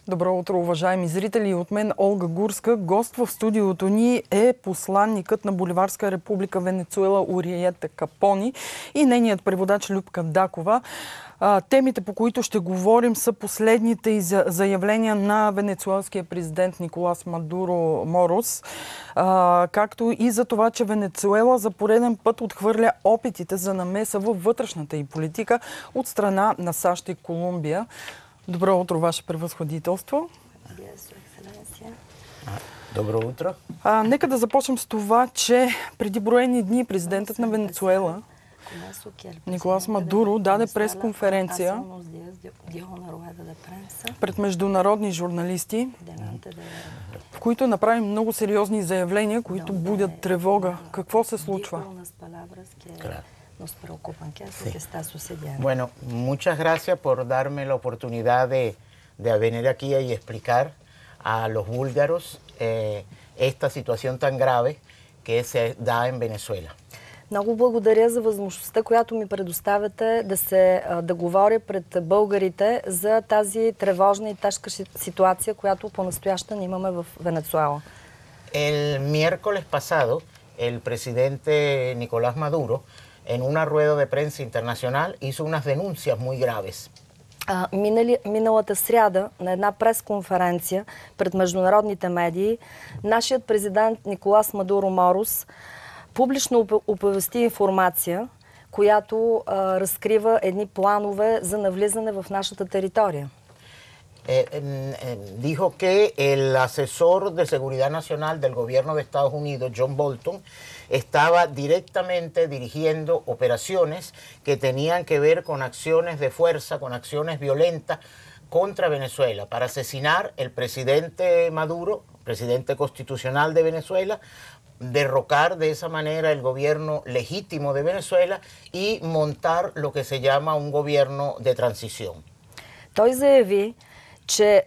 Добро утро, уважаеми зрители. От мен Олга Гурска. Гост в студиото ни е посланникът на Боливарска република Венецуела Уриета Капони и нейният преводач Любка Дакова. Темите, по които ще говорим, са последните заявления на венецуелския президент Николас Мадуро Морос, както и за това, че Венецуела за пореден път отхвърля опитите за намеса във вътрешната й политика от страна на САЩ и Колумбия. Добро утро, Ваше превъзходителство. Добро утро. Нека да започнем с това, че преди броени дни президентът на Венецуела Николас Мадуро даде пресконференция пред международни журналисти, в които направи много сериозни заявления, които будят тревога. Какво се случва? Bueno, muchas gracias por darme la oportunidad de venir aquí y explicar a los búlgaros esta situación tan grave que se da en Venezuela. Много благодаря за възможността, която ми предоставяте да говоря пред българите за тази тревожна и тежка ситуация, която по-настоящен имаме в Венецуела. El miércoles pasado, el presidente Nicolás Maduro, en una rueda de prensa internacional, hizo unas denuncias muy graves. Миналата сряда на една пресконференция пред международните медии, нашият президент Николас Мадуро Морос публично оповести информация, която разкрива едни планове за навлизане в нашата територия. Dijo que el asesor de seguridad nacional del gobierno de Estados Unidos, John Bolton, estaba directamente dirigiendo operaciones que tenían que ver con acciones de fuerza, con acciones violentas contra Venezuela, para asesinar el presidente Maduro, presidente constitucional de Venezuela, derrocar de esa manera el gobierno legítimo de Venezuela y montar lo que se llama un gobierno de transición. Той заяви, че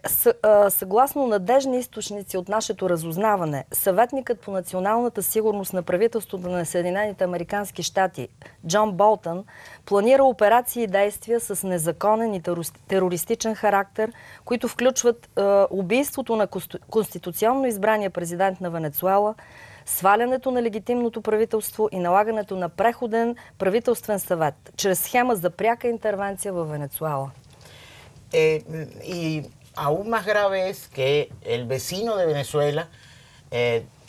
съгласно надежни източници от нашето разузнаване, съветникът по националната сигурност на правителството на Съединените американски щати Джон Болтън планира операции и действия с незаконен и терористичен характер, които включват убийството на конституционно избрания президент на Венецуела, свалянето на легитимното правителство и налагането на преходен правителствен съвет чрез схема за пряка интервенция в Венецуела. Y aún más grave es que el vecino de Venezuela,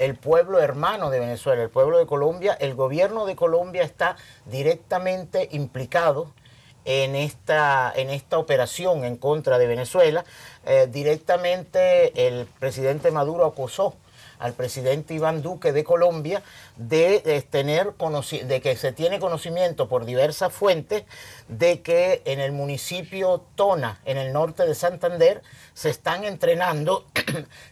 el pueblo hermano de Venezuela, el pueblo de Colombia, el gobierno de Colombia está directamente implicado en esta operación en contra de Venezuela. Directamente el presidente Maduro acusó al presidente Iván Duque de Colombia de que se tiene conocimiento por diversas fuentes de que en el municipio Tona, en el norte de Santander, se están entrenando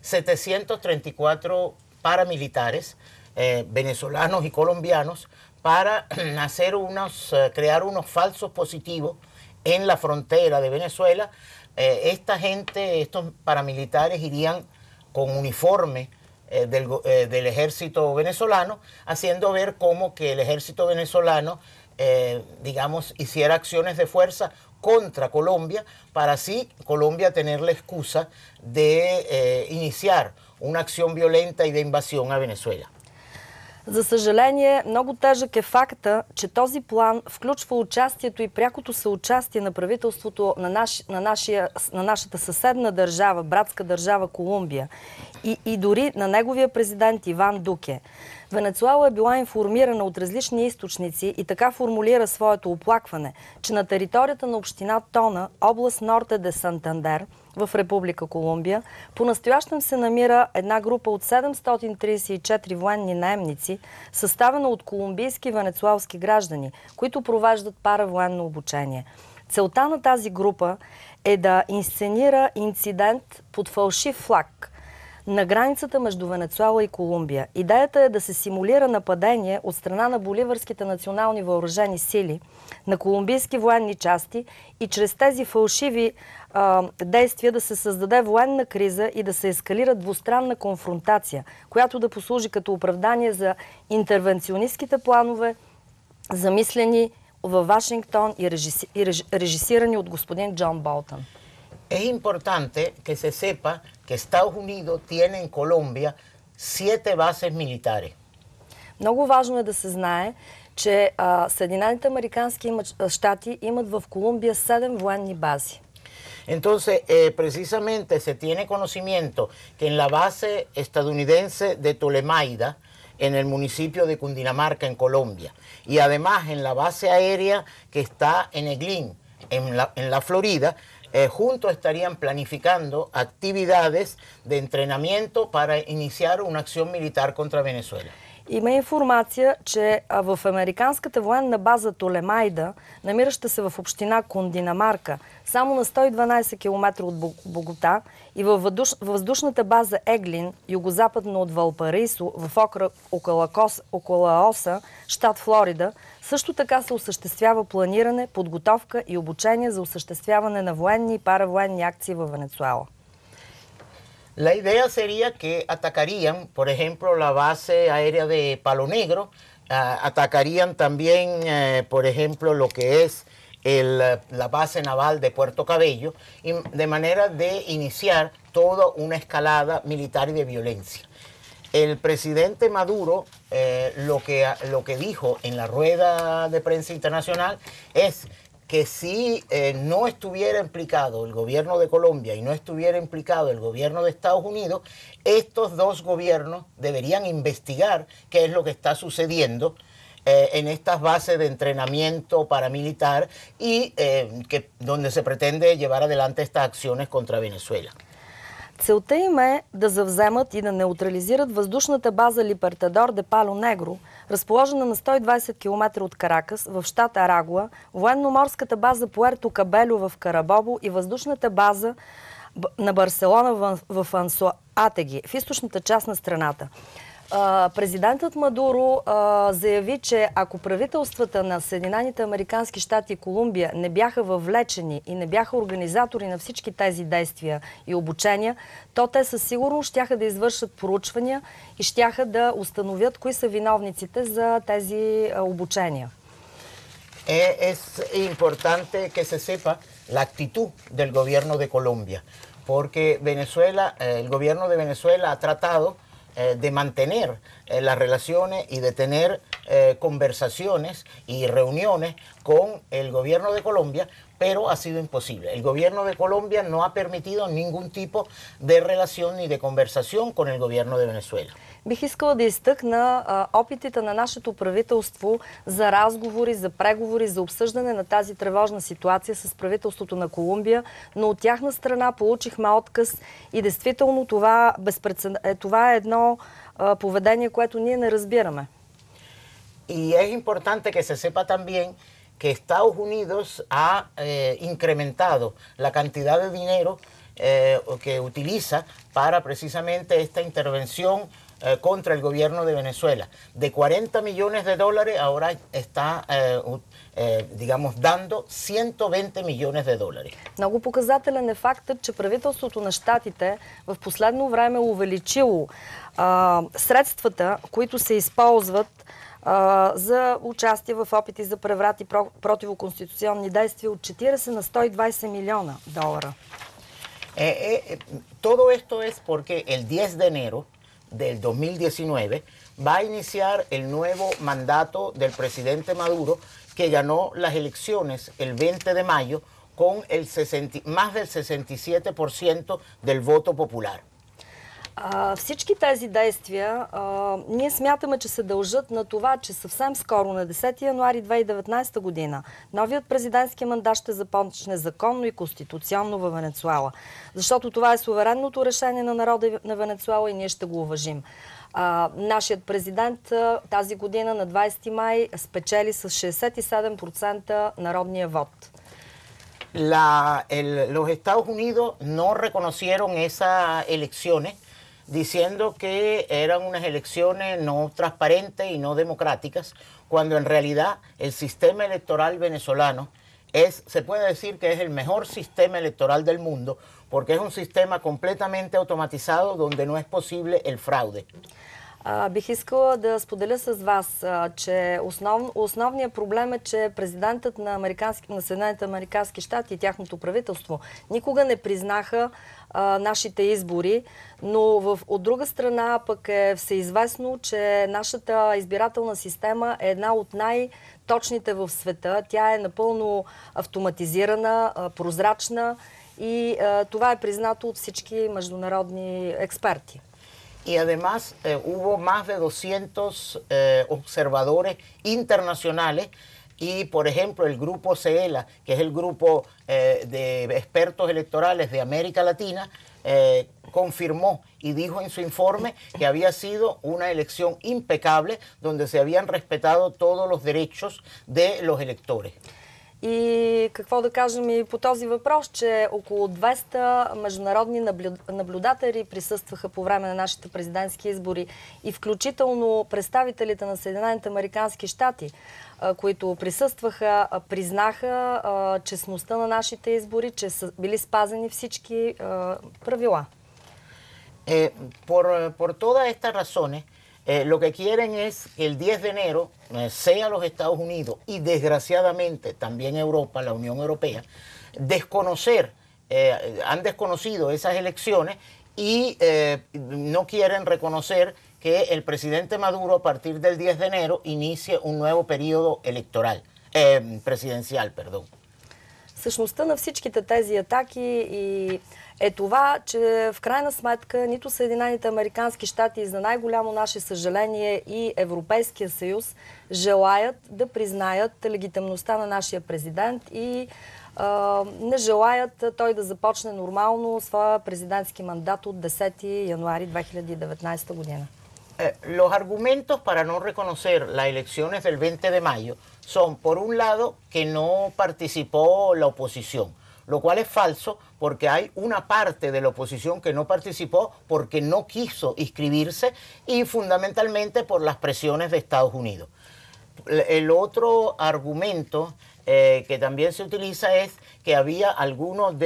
734 paramilitares venezolanos y colombianos para crear unos falsos positivos en la frontera de Venezuela. Esta gente, estos paramilitares irían con uniforme del ejército venezolano, haciendo ver como que el ejército venezolano, digamos, hiciera acciones de fuerza contra Colombia, para así Colombia tener la excusa de iniciar una acción violenta y de invasión a Venezuela. За съжаление, много тежък е факта, че този план включва участието и прякото съучастие на правителството на нашата съседна държава, братска държава Колумбия и дори на неговия президент Иван Дуке. Венецуела е била информирана от различни източници и така формулира своето оплакване, че на територията на община Тона, област Норте де Сантандер, в Република Колумбия, по-настоящем се намира една група от 734 военни наемници, съставена от колумбийски и венецуелски граждани, които провеждат паравоенно обучение. Целта на тази група е да инсценира инцидент под фалшив флаг на границата между Венецуела и Колумбия. Идеята е да се симулира нападение от страна на боливарските национални въоръжени сили на колумбийски военни части и чрез тези фалшиви действия да се създаде военна криза и да се ескалира двустранна конфронтация, която да послужи като оправдание за интервенционистските планове, замислени във Вашингтон и режисирани от господин Джон Болтън. Es importante que se sepa que Estados Unidos tiene en Colombia 7 bases militares. Много важно е да се знае, че Съединените американски щати имат в Колумбия 7 военни бази. Entonces, precisamente se tiene conocimiento que en la base estadounidense de Tolemaida, en el municipio de Cundinamarca, en Colombia, y además en la base aérea que está en Eglin, en la Florida, juntos estarían planificando actividades de entrenamiento para iniciar una acción militar contra Venezuela. Има информация, че в американската военна база Толемайда, намираща се в община Кундинамарка, само на 112 км от Богота, и във въздушната база Еглин, югозападно от Валпараисо, в окръг около Оса, щат Флорида, също така се осъществява планиране, подготовка и обучение за осъществяване на военни и паравоенни акции във Венецуела. La idea sería que atacarían, por ejemplo, la base aérea de Palo Negro, atacarían también, por ejemplo, lo que es la base naval de Puerto Cabello, y de manera de iniciar toda una escalada militar y de violencia. El presidente Maduro lo que dijo en la rueda de prensa internacional es que si no estuviera implicado el gobierno de Colombia y no estuviera implicado el gobierno de Estados Unidos, estos dos gobiernos deberían investigar qué es lo que está sucediendo en estas bases de entrenamiento paramilitar y donde se pretende llevar adelante estas acciones contra Venezuela. Целта им е да завземат и да неутрализират въздушната база Либертадор де Пало Негро, разположена на 120 км от Каракас в щат Арагуа, военно-морската база Пуерто Кабелю в Карабобо и въздушната база на Барселона в Ансуатеги, в източната част на страната. Президентът Мадуро заяви, че ако правителствата на Съединените американски щати и Колумбия не бяха въвлечени и не бяха организатори на всички тези действия и обучения, то те със сигурност щяха да извършат проучвания и щяха да установят кои са виновниците за тези обучения. Es importante que se sepa la actitud del gobierno de Colombia, porque el gobierno de Venezuela ha tratado de mantener las relaciones y de tener conversaciones y reuniones con el gobierno de Colombia, pero ha sido imposible. El gobierno de Colombia no ha permitido ningún tipo de relación ni de conversación con el gobierno de Venezuela. Бих искала да изтъкна опитите на нашето правителство за разговори, за преговори, за обсъждане на тази тревожна ситуация с правителството на Колумбия, но от тяхна страна получихме отказ и действително това е едно поведение, което ние не разбираме. Y es importante que se sepa también que Estados Unidos ha incrementado la cantidad de dinero que utiliza para precisamente esta intervención contra el gobierno de Venezuela. De 40 millones de dólares ahora está, digamos, dando 120 millones de dólares. Много показателен е фактът, че правителството на щатите в последно време увеличило средствата, които се използват за участие в опити за преврат и противоконституционни действия от 40 на 120 милиона долара. Todo esto es porque el 10 de enero del 2019 va a iniciar el nuevo mandato del presidente Maduro, que ganó las elecciones el 20 de mayo con más del 67% del voto popular. Всички тези действия ние смятаме, че се дължат на това, че съвсем скоро, на 10 януари 2019 година, новият президентски мандат ще започне законно и конституционно във Венецуела. Защото това е суверенното решение на народа на Венецуела и ние ще го уважим. Нашият президент тази година на 20 май спечели с 67% народния вод. Los Estados Unidos no reconocieron esas elecciones, diciendo que eran unas elecciones no transparentes y no democráticas, cuando en realidad el sistema electoral venezolano se puede decir que es el mejor sistema electoral del mundo, porque es un sistema completamente automatizado donde no es posible el fraude. Бих искала да споделя с вас, че основният проблем е, че президентът на Съединените американски щати и тяхното правителство никога не признаха нашите избори, но от друга страна пък е всеизвестно, че нашата избирателна система е една от най-точните в света. Тя е напълно автоматизирана, прозрачна и това е признато от всички международни експерти. Y además hubo más de 200 observadores internacionales y, por ejemplo, el grupo CELA, que es el grupo de expertos electorales de América Latina, confirmó y dijo en su informe que había sido una elección impecable donde se habían respetado todos los derechos de los electores. И какво да кажем и по този въпрос, че около 200 международни наблюдатели присъстваха по време на нашите президентски избори и включително представителите на Съединените американски щати, които присъстваха, признаха честността на нашите избори, че са били спазени всички правила. Por todas estas razones, lo que quieren es que el 10 de enero sea los Estados Unidos y desgraciadamente también Europa, la Unión Europea, han desconocido esas elecciones y no quieren reconocer que el presidente Maduro a partir del 10 de enero inicie un nuevo periodo electoral, presidencial, perdón. Същността на всичките тези атаки е това, че в крайна сметка нито Съединените американски щати и за най-голямо наше съжаление и Европейския съюз желаят да признаят легитимността на нашия президент и не желаят той да започне нормално своя президентски мандат от 10 януари 2019 година. Los argumentos para no reconocer las elecciones del 20 de mayo son, por un lado, que no participó la oposición, lo cual es falso porque hay una parte de la oposición que no participó porque no quiso inscribirse y fundamentalmente por las presiones de Estados Unidos. El otro argumento que también se utiliza es que había algunos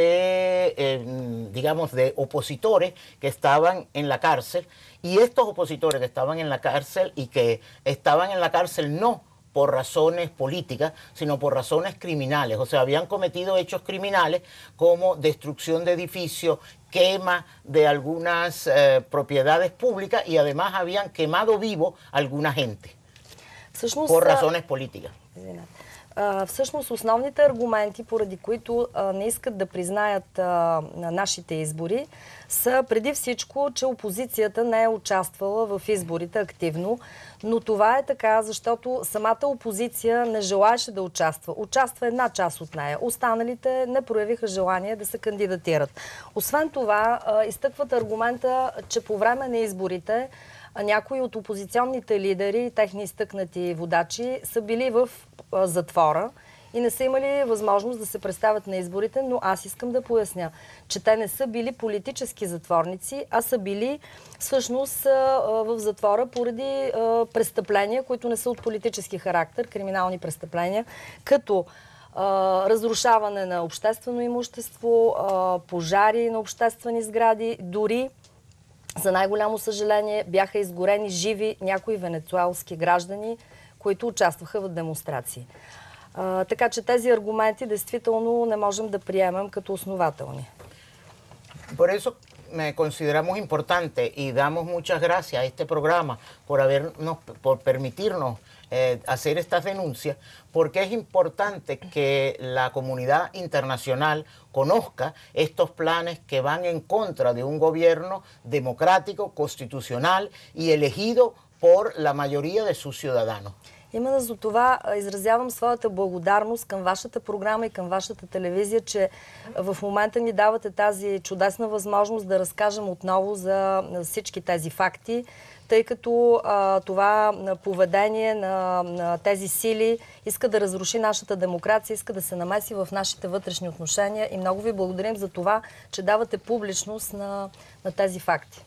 digamos, de opositores que estaban en la cárcel y estos opositores que estaban en la cárcel y que estaban en la cárcel no por razones políticas, sino por razones criminales. O sea, habían cometido hechos criminales como destrucción de edificios, quema de algunas propiedades públicas y además habían quemado vivo a alguna gente por razones políticas. Всъщност основните аргументи, поради които не искат да признаят нашите избори, са преди всичко, че опозицията не е участвала в изборите активно, но това е така, защото самата опозиция не желаеше да участва. Участва една част от нея. Останалите не проявиха желание да се кандидатират. Освен това, изтъкват аргумента, че по време на изборите някои от опозиционните лидери, техни изтъкнати водачи, са били в затвора и не са имали възможност да се представят на изборите, но аз искам да поясня, че те не са били политически затворници, а са били всъщност в затвора поради престъпления, които не са от политически характер, криминални престъпления, като разрушаване на обществено имущество, пожари на обществени сгради, дори за най-голямо съжаление бяха изгорени живи някои венецуелски граждани, които участваха в демонстрации. Така че тези аргументи действително не можем да приемем като основателни. Por eso consideramos importante y damos muchas gracias a este programa por permitirnos hacer estas denuncias, porque es importante que la comunidad internacional conozca estos planes que van en contra de un gobierno democrático, constitucional y elegido por la mayoría de sus ciudadanos. Именно за това изразявам своята благодарност към вашата програма и към вашата телевизия, че в момента ни давате тази чудесна възможност да разкажем отново за всички тези факти, тъй като това поведение на тези сили иска да разруши нашата демокрация, иска да се намеси в нашите вътрешни отношения и много ви благодарим за това, че давате публичност на тези факти.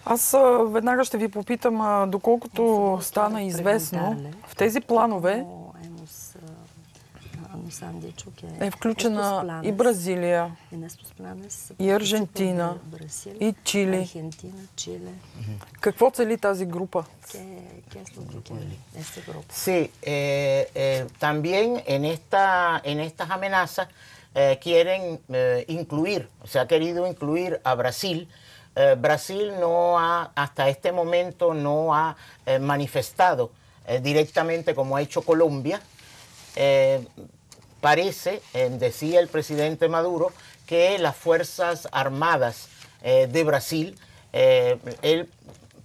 Аз веднага ще ви попитам, доколкото стана известно, в тези планове Сам Дичук е включена и Бразилия, и Аржентина, и Чили. Какво цели тази група? Sí, también en estas amenazas quieren incluir, se ha querido incluir a Brasil. Brasil no ha, hasta este momento no ha manifestado directamente como ha hecho Colombia. Parece, decía el presidente Maduro, que las Fuerzas Armadas de Brasil, él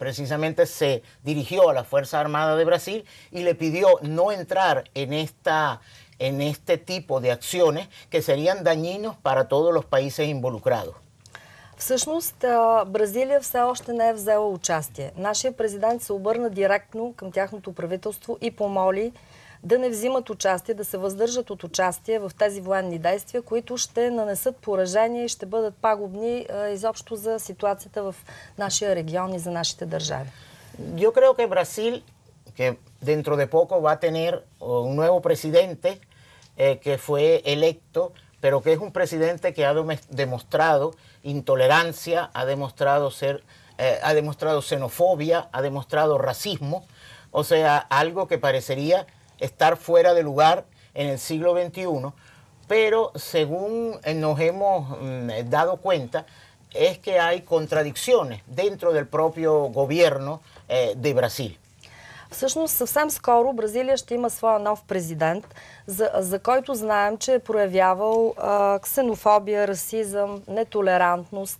precisamente se dirigió a la Fuerza Armada de Brasil y le pidió no entrar en este tipo de acciones que serían dañinos para todos los países involucrados. Всъщност, Бразилия все още не е взела участие. Нашия президент се обърна директно към тяхното правителство и помоли да не взимат участие, да се въздържат от участие в тези военни действия, които ще нанесат поражение и ще бъдат пагубни изобщо за ситуацията в нашия регион и за нашите държави. Yo creo que Brasil, que dentro de poco va a tener un nuevo presidente que fue electo, pero que es un presidente que ha demostrado intolerancia, ha demostrado xenofobia, ha demostrado racismo, o sea, algo que parecería estar fuera de lugar en el siglo XXI, pero según nos hemos dado cuenta, es que hay contradicciones dentro del propio gobierno de Brasil. Всъщност съвсем скоро Бразилия ще има своя нов президент, за който знаем, че е проявявал ксенофобия, расизъм, нетолерантност.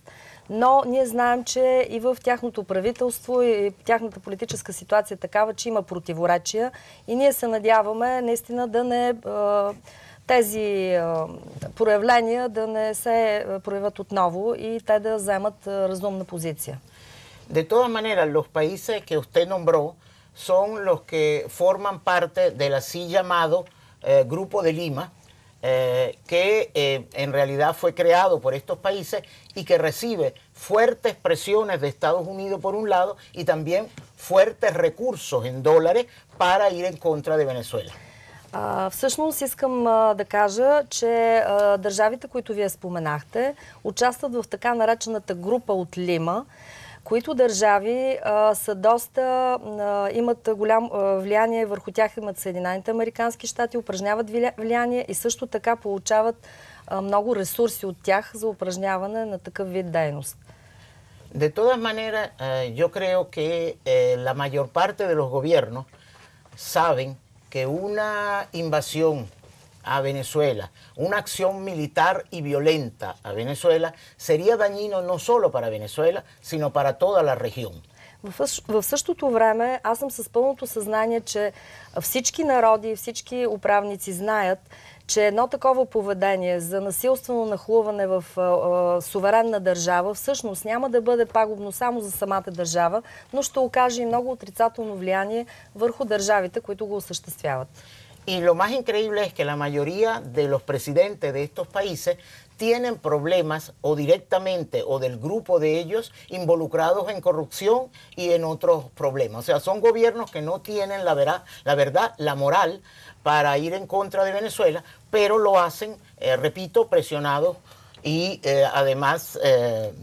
Но ние знаем, че и в тяхното правителство и тяхната политическа ситуация е такава, че има противоречия и ние се надяваме наистина да не тези проявления да не се проявят отново и те да вземат разумна позиция. De todas maneras, los países que usted nombró son los que forman parte del así llamado Grupo de Lima, que en realidad fue creado por estos países y que recibe fuertes presiones de Estados Unidos por un lado y también fuertes recursos en dólares para ir en contra de Venezuela. Всъщност искам да кажа, че държавите, които вие споменахте, участват в така наречената група от Лима, които държави са доста, имат голям влияние, върху тях имат Съединените американски щати, упражняват влияние и също така получават много ресурси от тях за упражняване на такъв вид дейност. De todas maneras, yo creo que la mayor parte de los gobiernos saben que una invasión a Venezuela, una acción militar y violenta a Venezuela, sería dañino no solo para Venezuela, sino para toda la región. В същото време аз съм с пълното съзнание, че всички народи, всички управници знаят, че едно такова поведение за насилствено нахлуване в суверенна държава всъщност няма да бъде пагубно само за самата държава, но ще окаже и много отрицателно влияние върху държавите, които го осъществяват. Y lo más increíble es que la mayoría de los presidentes de estos países tienen problemas o directamente o del grupo de ellos involucrados en corrupción y en otros problemas. O sea, son gobiernos que no tienen la verdad, la moral para ir en contra de Venezuela, pero lo hacen, repito, presionados y además,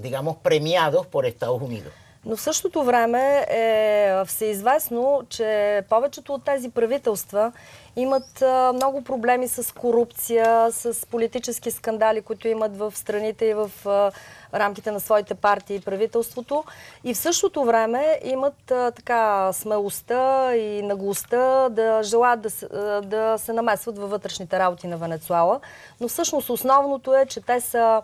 digamos, premiados por Estados Unidos. Но в същото време е всеизвестно, че повечето от тези правителства имат много проблеми с корупция, с политически скандали, които имат в страните и в рамките на своите партии и правителството. И в същото време имат така смелостта и наглостта да желаят да се намесват във вътрешните работи на Венецуела. Но всъщност основното е, че те са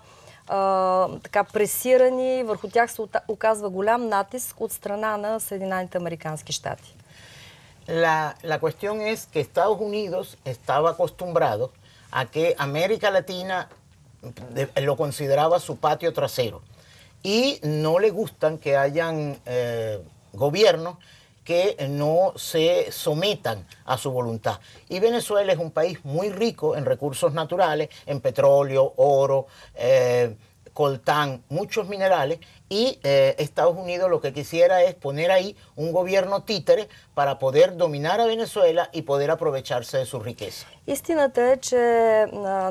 така пресирани, върху тях се оказва голям натиск от страна на Съединените американски щати. La cuestión es que Estados Unidos estaba acostumbrado a que América Latina lo consideraba su patio trasero y no le gustan que hayan gobiernos que no se sometan a su voluntad. Y Venezuela es un país muy rico en recursos naturales, en petróleo, oro, coltán, muchos minerales, y Estados Unidos lo que quisiera es poner ahí un gobierno títere para poder dominar a Venezuela y poder aprovecharse de su riqueza. Истината е, че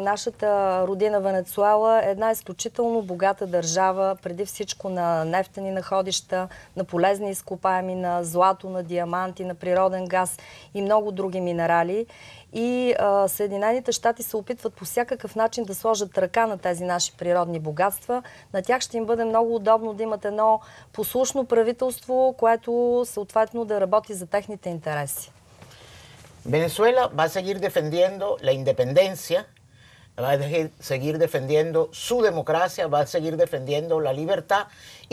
нашата родина Венецуела е една изключително богата държава, преди всичко на нефтени находища, на полезни изкопаеми, на злато, на диаманти, на природен газ и много други минерали. И Съединените щати се опитват по всякакъв начин да сложат ръка на тези наши природни богатства. На тях ще им бъде много удобно да имат едно послушно правителство, което съответно да работи за техните интереси. Venezuela va a seguir defendiendo la independencia, va a seguir defendiendo su democracia, va a seguir defendiendo la libertad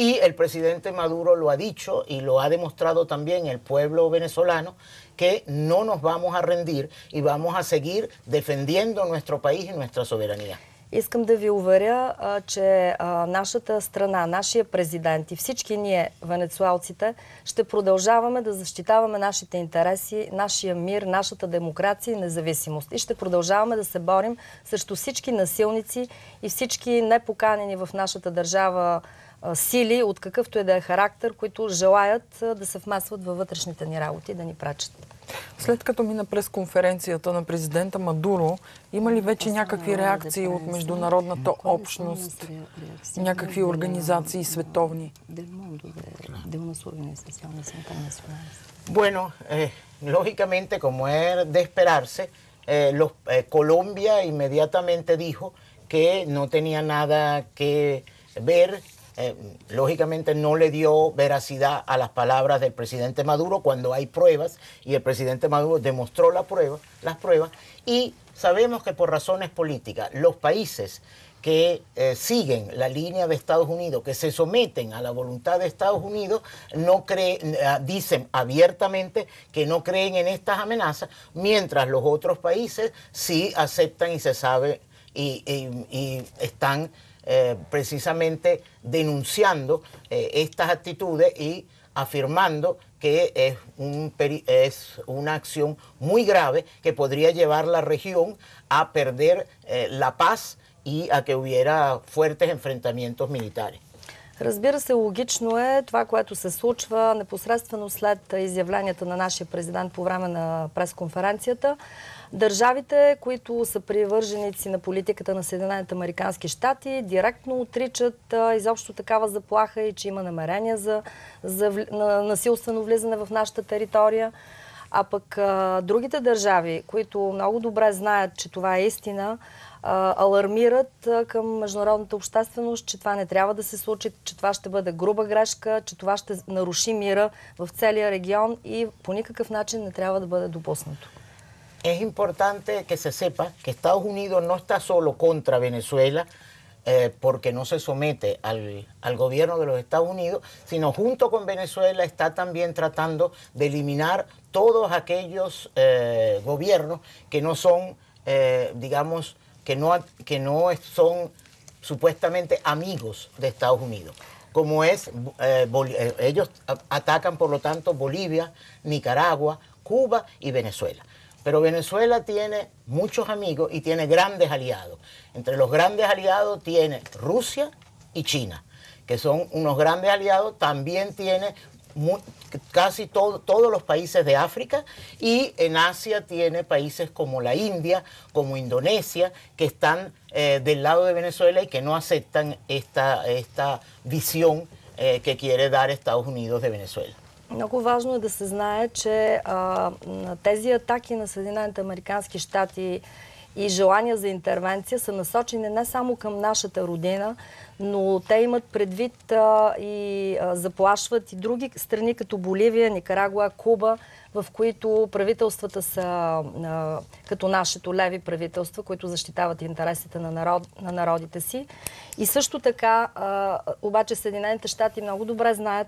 y el presidente Maduro lo ha dicho y lo ha demostrado también el pueblo venezolano que no nos vamos a rendir y vamos a seguir defendiendo nuestro país y nuestra soberanía. Искам да ви уверя, че нашата страна, нашия президент и всички ние, венецуалците, ще продължаваме да защитаваме нашите интереси, нашия мир, нашата демокрация и независимост. И ще продължаваме да се борим срещу всички насилници и всички непоканени в нашата държава сили, от какъвто и да е характер, които желаят да се вмесват във вътрешните ни работи и да ни пречат. След като мина пресконференцията на президента Мадуро, има ли вече някакви реакции от международната общност, някакви организации световни? Bueno, lógicamente, como es de esperarse, Colombia inmediatamente dijo que no tenía nada que ver. Lógicamente no le dio veracidad a las palabras del presidente Maduro cuando hay pruebas y el presidente Maduro demostró las pruebas y sabemos que por razones políticas los países que siguen la línea de Estados Unidos, que se someten a la voluntad de Estados Unidos, dicen abiertamente que no creen en estas amenazas, mientras los otros países sí aceptan y se sabe y están precisamente denunciando estas actitudes y afirmando que es una acción muy grave que podría llevar la región a perder la paz y a que hubiera fuertes enfrentamientos militares. Разбира се, логично е това, което се случва непосредствено след изявленията на нашия президент по време на пресконференцията. Държавите, които са привърженици на политиката на Съединените американски щати, директно отричат изобщо такава заплаха и че има намерение за насилствено влизане в нашата територия. А пък другите държави, които много добре знаят, че това е истина, алармират към международната общественост, че това не трябва да се случи, че това ще бъде груба грешка, че това ще наруши мира в целия регион и по никакъв начин не трябва да бъде допуснато. Es importante que se sepa que Estados Unidos no está solo contra Venezuela porque no se somete al gobierno de los Estados Unidos, sino junto con Venezuela está también tratando de eliminar todos aquellos gobiernos que no son, digamos, que no son supuestamente amigos de Estados Unidos. Como es, ellos atacan por lo tanto Bolivia, Nicaragua, Cuba y Venezuela. Pero Venezuela tiene muchos amigos y tiene grandes aliados. Entre los grandes aliados tiene Rusia y China, que son unos grandes aliados. También tiene casi todos los países de África y en Asia tiene países como la India, como Indonesia, que están del lado de Venezuela y que no aceptan esta visión que quiere dar Estados Unidos de Venezuela. Много важно е да се знае, че тези атаки на Съединените американски щати и желания за интервенция са насочени не само към нашата родина, но те имат предвид и заплашват и други страни, като Боливия, Никарагуа, Куба, в които правителствата са като нашето леви правителства, които защитават интересите на народите си. И също така, обаче Съединените щати много добре знаят,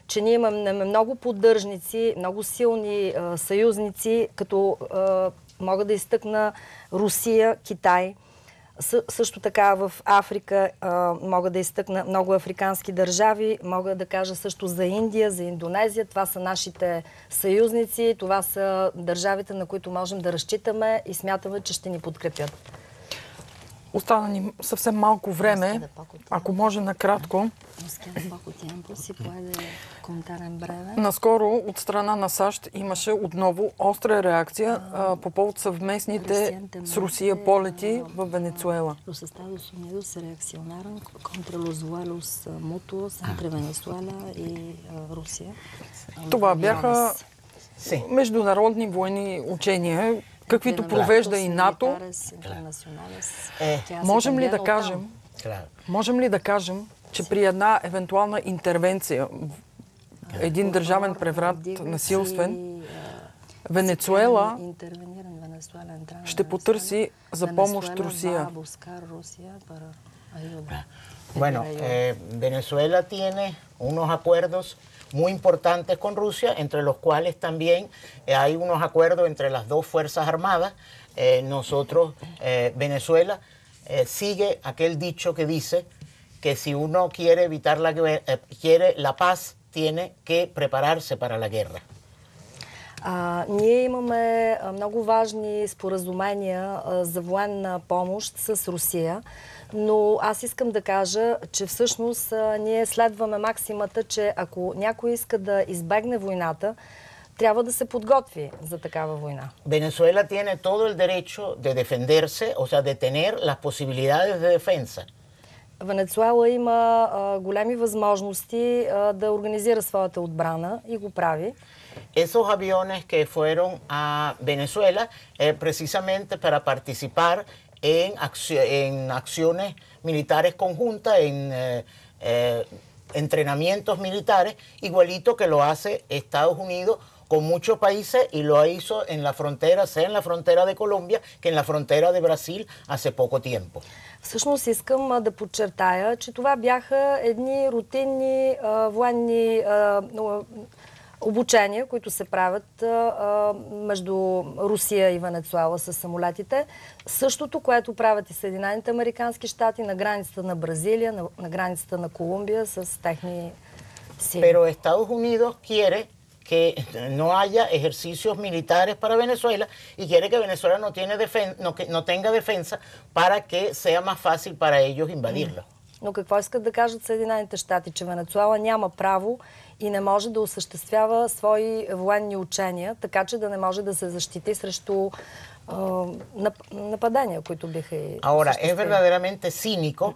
че ние имаме много поддържници, много силни съюзници, като мога да изтъкна Русия, Китай. Също така в Африка мога да изтъкна много африкански държави. Мога да кажа също за Индия, за Индонезия. Това са нашите съюзници. Това са държавите, на които можем да разчитаме и смятаме, че ще ни подкрепят. Остана ни съвсем малко време. Ако може накратко. Наскоро от страна на САЩ имаше отново остра реакция по повод съвместните с Русия полети в Венецуела. Това бяха международни военни учения, каквито провежда и НАТО. Можем ли да кажем, че при една евентуална интервенция, един държавен преврат насилствен, Венецуела ще потърси за помощ Русия? Bueno, Venezuela tiene unos acuerdos muy importantes con Rusia, entre los cuales también hay unos acuerdos entre las dos Fuerzas Armadas. Venezuela sigue aquel dicho que dice que si uno quiere evitar quiere la paz, tiene que prepararse para la guerra. Ние имаме много важни споразумения за военна помощ с Русия, но аз искам да кажа, че всъщност ние следваме максимата, че ако някой иска да избегне войната, трябва да се подготви за такава война. Venezuela tiene todo el derecho de defenderse, o sea, de tener las posibilidades de defensa. Венецуела има големи възможности да организира своята отбрана и го прави. Esos aviones que fueron a Venezuela precisamente para participar en acciones militares conjuntas, en entrenamientos militares, igualito que lo hace Estados Unidos con muchos países y lo hizo en la frontera, sea en la frontera de Colombia que en la frontera de Brasil hace poco tiempo. Всъщност искам да подчертая, че това бяха едни рутинни военни обучения, които се правят между Русия и Венецуела с самолетите. Същото, което правят и Съединените американски щати на границата на Бразилия, на границата на Колумбия с техни сили. Pero Estados Unidos quiere que no haya ejercicios militares para Venezuela y quiere que Venezuela no tenga defensa para que sea más fácil para ellos invadirla. Но какво искат да кажат Съединените щати? Че Венецуела няма право и не може да осъществява свои военни учения, така че да не може да се защити срещу нападения, които биха и Ahora, es verdaderamente cínico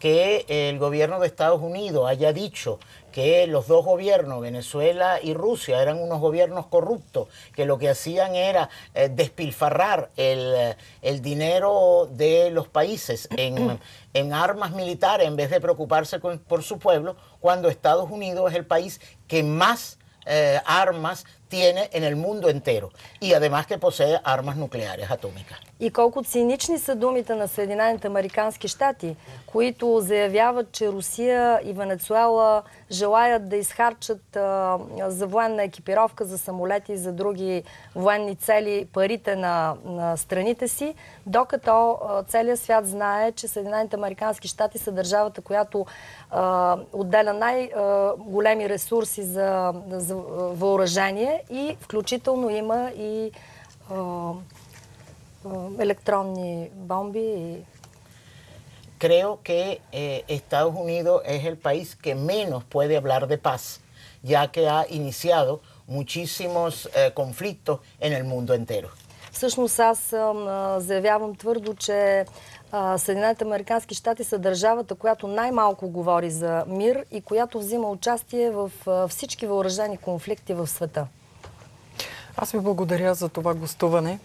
que el gobierno de Estados Unidos haya dicho que los dos gobiernos, Venezuela y Rusia, eran unos gobiernos corruptos, que lo que hacían era despilfarrar el dinero de los países en armas militares en vez de preocuparse por su pueblo, cuando Estados Unidos es el país que más armas tiene en el mundo entero y además que posee armas nucleares atómicas. И колко цинични са думите на Съединените американски щати, които заявяват, че Русия и Венецуела желаят да изхарчат за военна екипировка, за самолети и за други военни цели парите на страните си, докато целият свят знае, че Съединените американски щати са държавата, която отделя най-големи ресурси за въоръжение и включително има и electrónicos, bombas. Creo que Estados Unidos es el país que menos puede hablar de paz, ya que ha iniciado muchísimos conflictos en el mundo entero. Всъщност аз заявявам твърдо, че Съединените американски щати са държавата, която най-малко говори за мир и която взима участие в всички въоръжени конфликти в света. Аз ви благодаря за това гостуване.